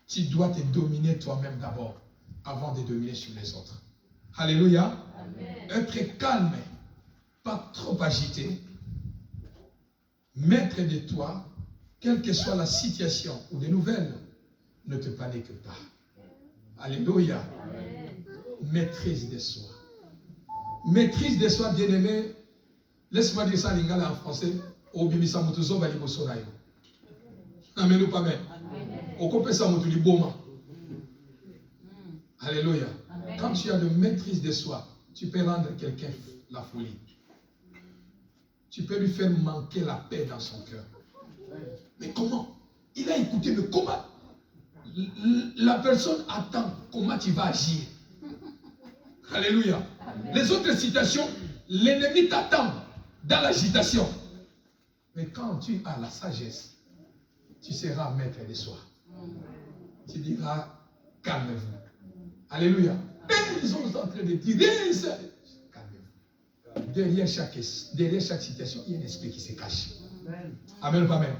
tu dois te dominer toi-même d'abord, avant de dominer sur les autres. Alléluia. Amen. Être calme pas trop agité, maître de toi, quelle que soit la situation ou des nouvelles, ne te panique pas. Alléluia. Maîtrise de soi. Maîtrise de soi, bien-aimé. Laisse-moi dire ça en lingala en français. Amen ou pas amen. Alléluia. Quand tu as de maîtrise de soi, tu peux rendre quelqu'un la folie. Tu peux lui faire manquer la paix dans son cœur. Mais comment? Il a écouté, mais comment? La personne attend comment tu vas agir. Alléluia. Les autres citations, l'ennemi t'attend dans l'agitation. Mais quand tu as la sagesse, tu seras maître de soi. Tu diras, calmez-vous. Alléluia. Et ils sont en train de dire, calmez-vous. Derrière chaque situation, il y a un esprit qui se cache. Amen ou pas amen.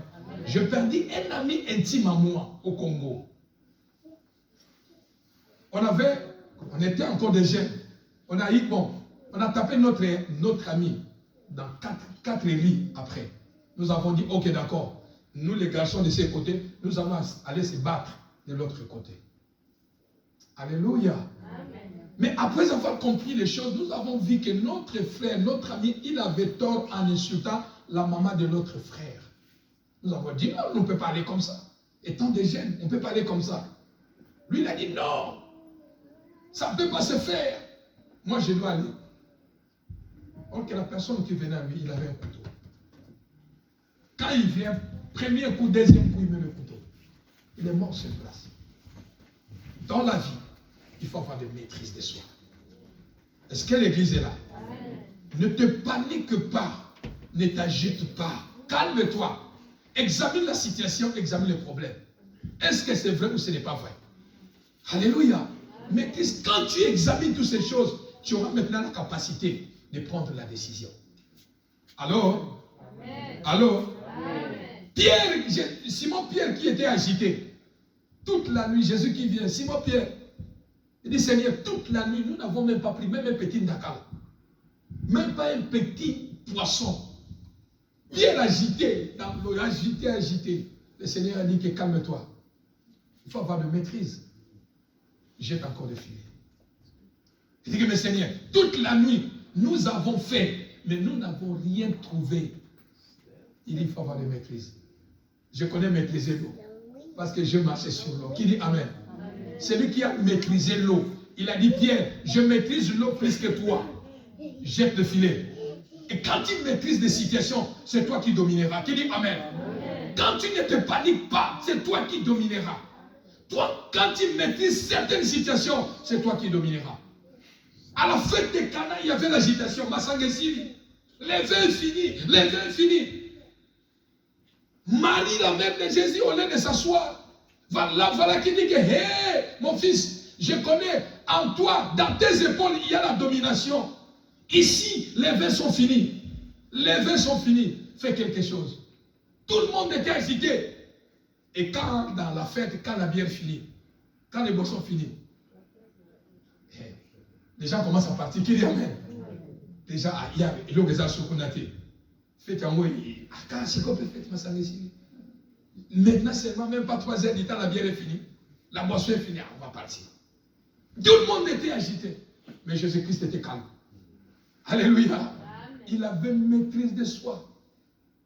Je perdis un ami intime à moi au Congo. On était encore des jeunes. On a tapé notre ami dans quatre lits après. Nous avons dit, ok, d'accord. Nous, les garçons de ce côté, nous allons aller se battre de l'autre côté. Alléluia. Amen. Mais après avoir compris les choses, nous avons vu que notre frère, notre ami, il avait tort en insultant la maman de notre frère. Nous avons dit, non, on ne peut pas aller comme ça. Étant des jeunes, on ne peut pas aller comme ça. Lui, il a dit, non, ça ne peut pas se faire. Moi, je dois aller. Donc, la personne qui venait à lui, il avait un couteau. Quand il vient, premier coup, deuxième coup, il met le couteau. Il est mort sur place. Dans la vie, il faut avoir de maîtrise de soi. Est-ce que l'église est là? Ne te panique pas. Ne t'agite pas. Calme-toi. Examine la situation, examine le problème. Est-ce que c'est vrai ou ce n'est pas vrai? Alléluia. Mais quand tu examines toutes ces choses, tu auras maintenant la capacité de prendre la décision. Alors, Simon Pierre qui était agité, toute la nuit, Jésus qui vient, Simon Pierre, il dit, Seigneur, toute la nuit, nous n'avons même pas pris même un petit dakar, même pas un petit poisson. Pierre agité, dans l'eau, agité. Le Seigneur a dit que calme-toi. Il faut avoir de maîtrise. Jette encore des filets. Il dit que, mais Seigneur, toute la nuit, nous avons fait, mais nous n'avons rien trouvé. Il dit, il faut avoir de maîtrise. Je connais maîtriser l'eau, parce que je marchais sur l'eau. Qui dit Amen? Celui qui a maîtrisé l'eau, il a dit, Pierre, je maîtrise l'eau plus que toi. Jette le filet. Et quand tu maîtrises des situations, c'est toi qui domineras. Qui dit Amen? Quand tu ne te paniques pas, c'est toi qui domineras. Toi, quand tu maîtrises certaines situations, c'est toi qui domineras. À la fête de Cana, il y avait l'agitation. Massangesili. Les vins finis. Les vins finis. Marie, la mère de Jésus, au lieu de s'asseoir, voilà qui dit que, hé, mon fils, je connais en toi, dans tes épaules, il y a la domination. Ici, les vins sont finis. Les vins sont finis. Fais quelque chose. Tout le monde était agité. Et quand, dans la fête, quand la bière finit, quand les boissons finissent, les gens commencent à partir. Qui dit Amen? Déjà, il y a l'organisation sur Konate. Faites un mot, maintenant seulement, même pas 3 heures du temps, la bière est finie. La boisson est finie, on va partir. Tout le monde était agité. Mais Jésus-Christ était calme. Alléluia. Amen. Il avait maîtrise de soi.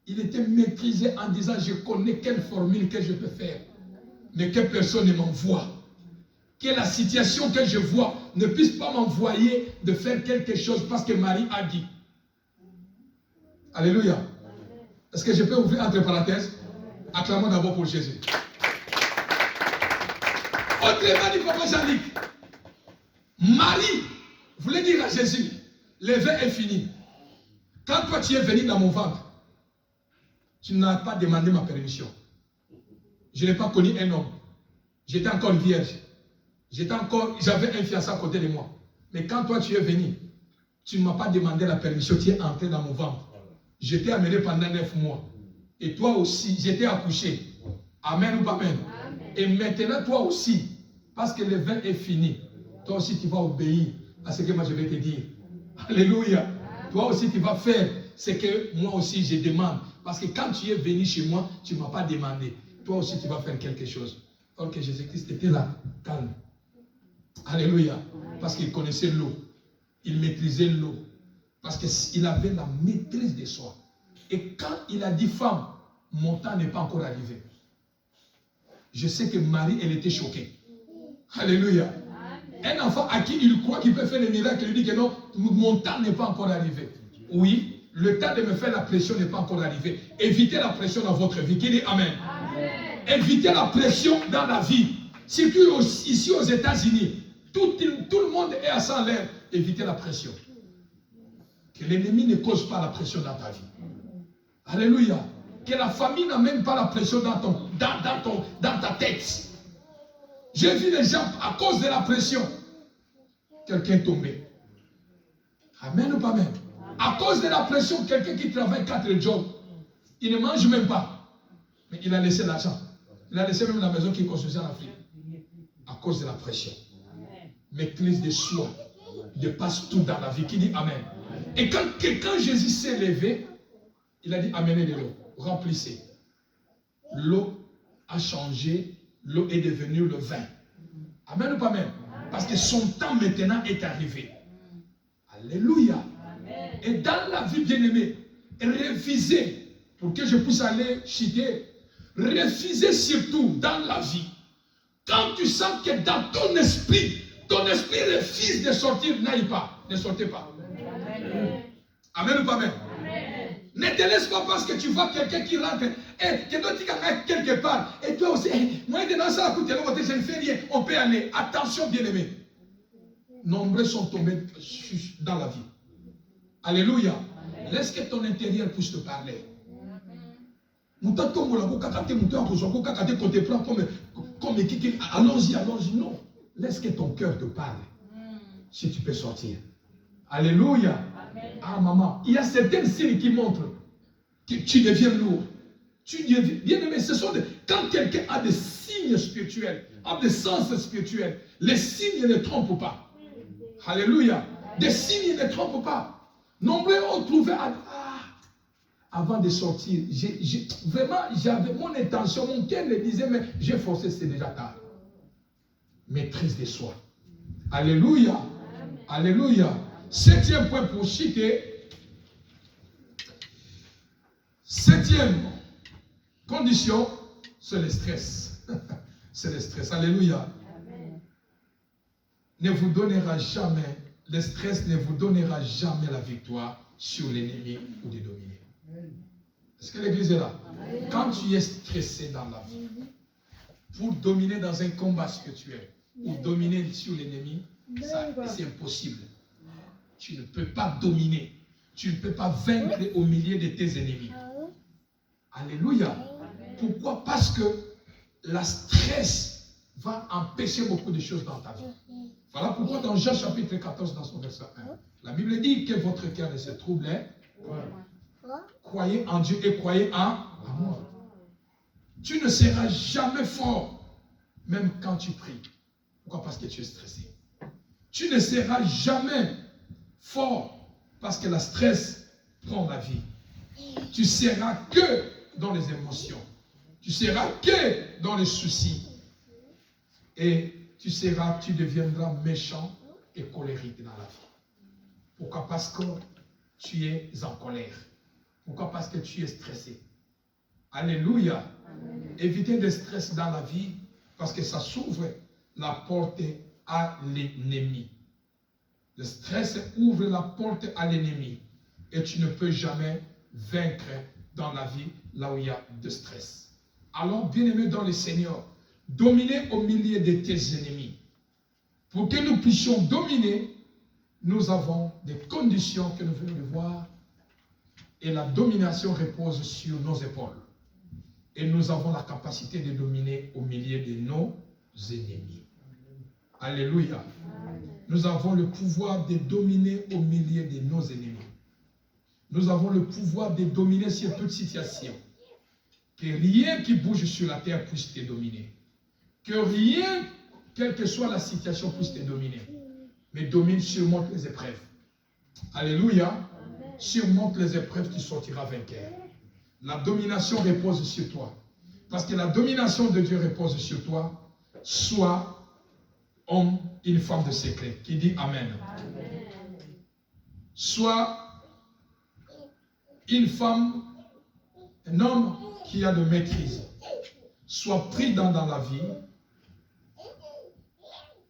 Il était maîtrisé en disant, je connais quelle formule que je peux faire. Mais que personne ne m'envoie. Que la situation que je vois ne puisse pas m'envoyer de faire quelque chose parce que Marie a dit. Alléluia. Est-ce que je peux ouvrir entre parenthèses? Acclamons d'abord pour Jésus. Autrement dit, papa Jean-Luc, Marie voulait dire à Jésus, le vin est fini. Quand toi tu es venu dans mon ventre, tu n'as pas demandé ma permission. Je n'ai pas connu un homme. J'étais encore vierge. J'avais un fiancé à côté de moi. Mais quand toi tu es venu, tu ne m'as pas demandé la permission, tu es entré dans mon ventre. Je t'ai amené pendant 9 mois. Et toi aussi, j'étais accouché. Amen ou pas amen? Amen. Et maintenant, toi aussi, parce que le vin est fini, toi aussi tu vas obéir à ce que moi je vais te dire. Alléluia. Toi aussi, tu vas faire ce que moi aussi je demande. Parce que quand tu es venu chez moi, tu ne m'as pas demandé. Toi aussi, tu vas faire quelque chose. Alors que Jésus-Christ était là, calme. Alléluia. Parce qu'il connaissait l'eau. Il maîtrisait l'eau. Parce qu'il avait la maîtrise de soi. Et quand il a dit femme, mon temps n'est pas encore arrivé. Je sais que Marie, elle était choquée. Alléluia. Un enfant à qui il croit qu'il peut faire des miracles, il lui dit que non, mon temps n'est pas encore arrivé. Oui, le temps de me faire la pression n'est pas encore arrivé. Évitez la pression dans votre vie. Qui dit Amen? Amen. Évitez la pression dans la vie. Surtout ici aux États-Unis. Tout le monde est à 100 l'air. Évitez la pression. Que l'ennemi ne cause pas la pression dans ta vie. Alléluia. Que la famille n'amène pas la pression dans ta tête. J'ai vu les gens, à cause de la pression, quelqu'un tomber. Amen ou pas amen? À cause de la pression, quelqu'un qui travaille 4 jobs, il ne mange même pas. Mais il a laissé l'argent. Il a laissé même la maison qu'il construisait en Afrique. À cause de la pression. Maîtrise de soi. Dépasse tout dans la vie. Qui dit Amen? Et quand Jésus s'est levé, il a dit amenez de l'eau. Remplissez. L'eau a changé. L'eau est devenue le vin. Amen ou pas amen? Parce que son temps maintenant est arrivé. Alléluia. Amen. Et dans la vie bien-aimée, révisez, pour que je puisse aller chiter, révisez surtout dans la vie. Quand tu sens que dans ton esprit refuse de sortir, n'aille pas, ne sortez pas. Amen. Amen ou pas amen? Ne te laisse pas parce que tu vois quelqu'un qui rentre et que toi tu es quelque part et toi aussi, moi je ne fais rien, on peut aller. Attention bien-aimé. Nombreux sont tombés dans la vie. Alléluia. Laisse que ton intérieur puisse te parler. Allons-y, allons-y. Non. Laisse que ton cœur te parle. Si tu peux sortir. Alléluia. Ah maman, il y a certains signes qui montrent que tu deviens lourd. Tu deviens, bien aimé, ce sont quand quelqu'un a des signes spirituels, a des sens spirituels, les signes ne trompent pas. Alléluia. Des signes ne trompent pas. Nombreux ont trouvé avant de sortir. Vraiment, j'avais mon intention, mon cœur le disait, mais j'ai forcé, c'est déjà tard. Maîtrise de soi. Alléluia. Amen. Alléluia. 7e point pour citer. 7e condition, c'est le stress. C'est le stress. Alléluia. Amen. Ne vous donnera jamais, le stress ne vous donnera jamais la victoire sur l'ennemi ou de dominer. Est-ce que l'église est là? Amen. Quand tu es stressé dans la vie, pour dominer dans un combat spirituel ou dominer sur l'ennemi, c'est impossible. Tu ne peux pas dominer. Tu ne peux pas vaincre au milieu de tes ennemis. Alléluia. Pourquoi? Parce que la stress va empêcher beaucoup de choses dans ta vie. Voilà pourquoi dans Jean chapitre 14, dans son verset 1, la Bible dit que votre cœur ne se trouble. Croyez en Dieu et croyez en moi. Tu ne seras jamais fort, même quand tu pries. Pourquoi? Parce que tu es stressé. Tu ne seras jamais fort parce que la stress prend la vie. Tu seras que dans les émotions. Tu seras que dans les soucis. Et tu deviendras méchant et colérique dans la vie. Pourquoi? Parce que tu es en colère. Pourquoi? Parce que tu es stressé. Alléluia. Amen. Évitez le stress dans la vie parce que ça s'ouvre la porte à l'ennemi. Le stress ouvre la porte à l'ennemi et tu ne peux jamais vaincre dans la vie là où il y a de stress. Alors, bien-aimés dans le Seigneur, dominez au milieu de tes ennemis. Pour que nous puissions dominer, nous avons des conditions que nous venons de voir et la domination repose sur nos épaules. Et nous avons la capacité de dominer au milieu de nos ennemis. Alléluia. Nous avons le pouvoir de dominer au milieu de nos ennemis. Nous avons le pouvoir de dominer sur toute situation. Que rien qui bouge sur la terre puisse te dominer. Que rien, quelle que soit la situation, puisse te dominer. Mais domine sur moi les épreuves. Alléluia. surmonte les épreuves, tu sortiras vainqueur. La domination repose sur toi. Parce que la domination de Dieu repose sur toi. Sois homme, une femme de secret. Qui dit Amen. Sois une femme, un homme qui a de maîtrise. Sois prudent dans la vie.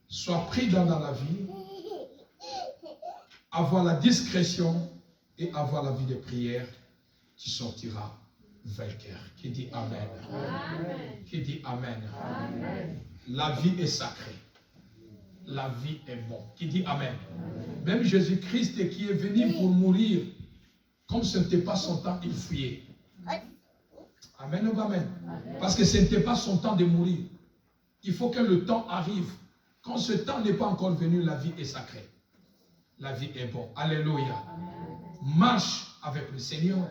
Sois prudent dans la vie. Avoir la discrétion et avoir la vie de prière. Tu sortiras vainqueur. Qui dit Amen. Amen. Qui dit Amen. Amen. La vie est sacrée. La vie est bon. Qui dit Amen. Amen. Même Jésus-Christ qui est venu pour mourir, comme ce n'était pas son temps, il fuyait. Amen ou Amen. Parce que ce n'était pas son temps de mourir. Il faut que le temps arrive. Quand ce temps n'est pas encore venu, la vie est sacrée. La vie est bon. Alléluia. Marche avec le Seigneur.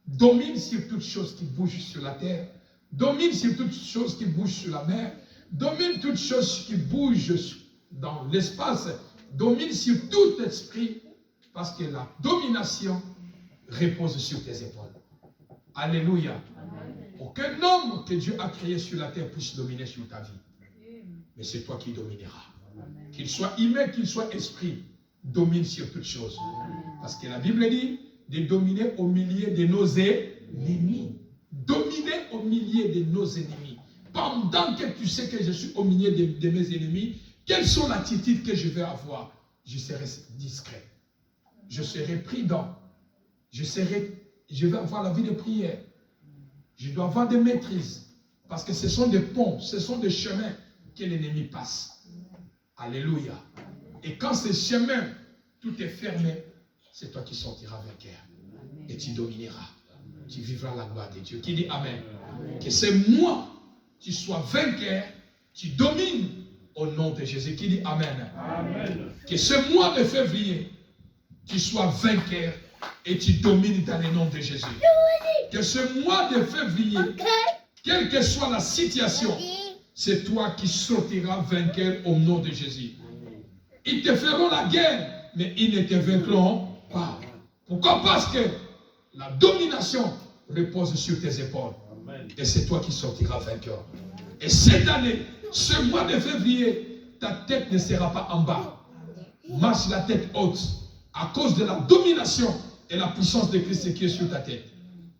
Domine sur toutes choses qui bougent sur la terre. Domine sur toutes choses qui bougent sur la mer. Domine toutes choses qui bougent dans l'espace. Domine sur tout esprit. Parce que la domination repose sur tes épaules. Alléluia. Aucun homme que Dieu a créé sur la terre puisse dominer sur ta vie. Mais c'est toi qui domineras. Qu'il soit humain, qu'il soit esprit, domine sur toutes choses. Parce que la Bible dit de dominer au milieu de nos ennemis. Dominer au milieu de nos ennemis. Pendant que tu sais que je suis au milieu de mes ennemis, quelles sont les attitudes que je vais avoir? Je serai discret. Je serai prudent. Je vais avoir la vie de prière. Je dois avoir des maîtrises. Parce que ce sont des ponts, ce sont des chemins que l'ennemi passe. Alléluia. Et quand ces chemins, tout est fermé, c'est toi qui sortiras vainqueur. Et tu domineras. Tu vivras la gloire de Dieu. Qui dit Amen. Que c'est moi, tu sois vainqueur, tu domines au nom de Jésus. Qui dit Amen. Amen. Que ce mois de février, tu sois vainqueur et tu domines dans le nom de Jésus. Que ce mois de février, quelle que soit la situation, c'est toi qui sortiras vainqueur au nom de Jésus. Ils te feront la guerre, mais ils ne te vaincront pas. Pourquoi? Parce que la domination repose sur tes épaules. Et c'est toi qui sortiras vainqueur. Et cette année, ce mois de février, ta tête ne sera pas en bas. Marche la tête haute à cause de la domination et la puissance de Christ qui est sur ta tête,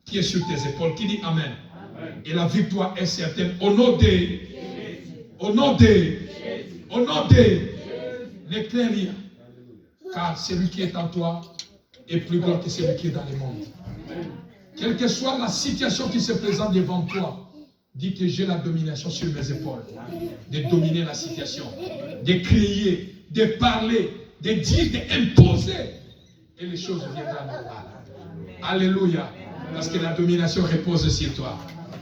qui est sur tes épaules, qui dit Amen. Amen. Et la victoire est certaine au nom de l'éclaireur. Car celui qui est en toi est plus grand que celui qui est dans le monde. Quelle que soit la situation qui se présente devant toi, dis que j'ai la domination sur mes épaules. De dominer la situation, de crier, de parler, de dire, d'imposer. Et les choses viendront normales. Alléluia. Parce que la domination repose sur toi.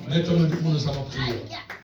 Maintenant, nous allons prier.